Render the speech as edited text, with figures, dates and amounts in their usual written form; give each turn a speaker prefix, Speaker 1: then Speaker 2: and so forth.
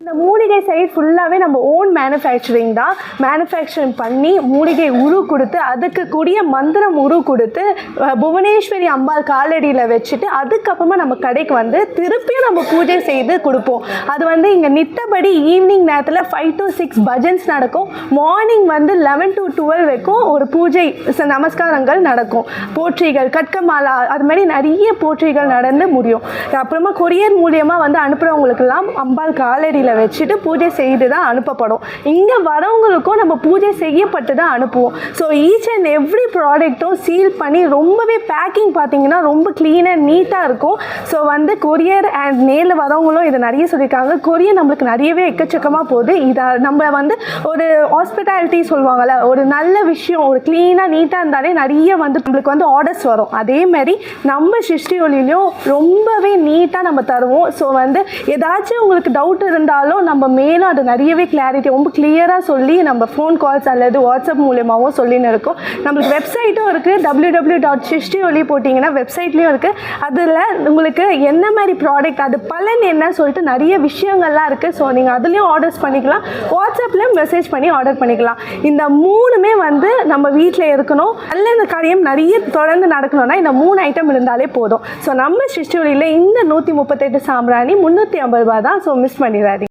Speaker 1: இந்த மூலிகை சைட் ஃபுல்லாகவே நம்ம ஓன் மேனுஃபேக்சரிங் தான். மேனுஃபேக்சரிங் பண்ணி மூலிகை உரு கொடுத்து அதுக்கு கூடிய மந்திரம் உரு கொடுத்து புவனேஸ்வரி அம்பாள் காலடியில் வச்சுட்டு அதுக்கப்புறமா நம்ம கடைக்கு வந்து திருப்பியும் நம்ம பூஜை செய்து கொடுப்போம். அது வந்து இங்கே நித்தபடி ஈவினிங் நேரத்தில் 5 to 6 பஜன்ஸ் நடக்கும். மார்னிங் வந்து 11 to 12 வரைக்கும் ஒரு பூஜை நமஸ்காரங்கள் நடக்கும். போற்றிகள், கட்கமாலா, அது மாதிரி நிறைய போற்றிகள் நடந்து முடியும். அப்புறமா கொரியர் மூலியமாக வந்து அனுப்புகிறவங்களுக்கெல்லாம் அம்பாள் காலடியில் வச்சுட்டு பூஜை செய்து தான் அனுப்பப்படும். இங்கே வரவங்களுக்கும் நம்ம பூஜை செய்யப்பட்டு தான் அனுப்புவோம். ஸோ ஈச் அண்ட் எவ்ரி ப்ராடக்ட்டும் சீல் பண்ணி ரொம்பவே பேக்கிங் பார்த்தீங்கன்னா ரொம்ப க்ளீனாக நீட்டாக இருக்கும். ஸோ வந்து கொரியர் அண்ட் நேரில் வரவங்களும் இதை நிறைய சொல்லியிருக்காங்க. கொரியர் நம்மளுக்கு நிறையவே எக்கச்சக்கமாக போகுது. இதை நம்ம வந்து ஒரு ஹாஸ்பிட்டாலிட்டி சொல்லுவாங்கள்ல, ஒரு நல்ல விஷயம், ஒரு க்ளீனாக நீட்டாக இருந்தாலே நிறைய வந்து நம்மளுக்கு வந்து ஆர்டர்ஸ் வரும். அதே மாதிரி நம்ம சிருஷ்டி ஒளியிலையும் ரொம்பவே நீட்டாக நம்ம தருவோம். ஸோ வந்து ஏதாச்சும் உங்களுக்கு டவுட் இருந்தாலும் நம்ம மேலும் அது நிறையவே கிளாரிட்டி ரொம்ப கிளியராக சொல்லி நம்ம ஃபோன் கால்ஸ் அல்லது வாட்ஸ்அப் மூலியமாகவும் சொல்லின்னு இருக்கோம். நம்மளுக்கு வெப்சைட்டும் இருக்குது. www.srishtioli போட்டிங்கன்னா வெப்சைட்லேயும் இருக்குது. அதில் உங்களுக்கு என்ன மாதிரி ப்ராடக்ட், அது பலன் என்ன சொல்லிட்டு நிறைய விஷயங்கள்லாம் இருக்குது. ஸோ நீங்கள் அதுலேயும் ஆர்டர்ஸ் பண்ணிக்கலாம், வாட்ஸ்அப்லேயும் மெசேஜ் பண்ணி ஆர்டர் பண்ணிக்கலாம். இந்த மூணுமே வந்து நம்ம வீட்டில் இருக்கணும். நல்ல இந்த காரியம் நிறைய தொடர்ந்து நடக்கணும்னா இந்த 3 ஐட்டம் இருந்தாலே போதும். ஸோ நம்ம சிருஷ்டி ஒளியில் இந்த 138 சாம்பிராணி 350 ரூபா தான். ஸோ மிஸ் பண்ணிடாதீங்க.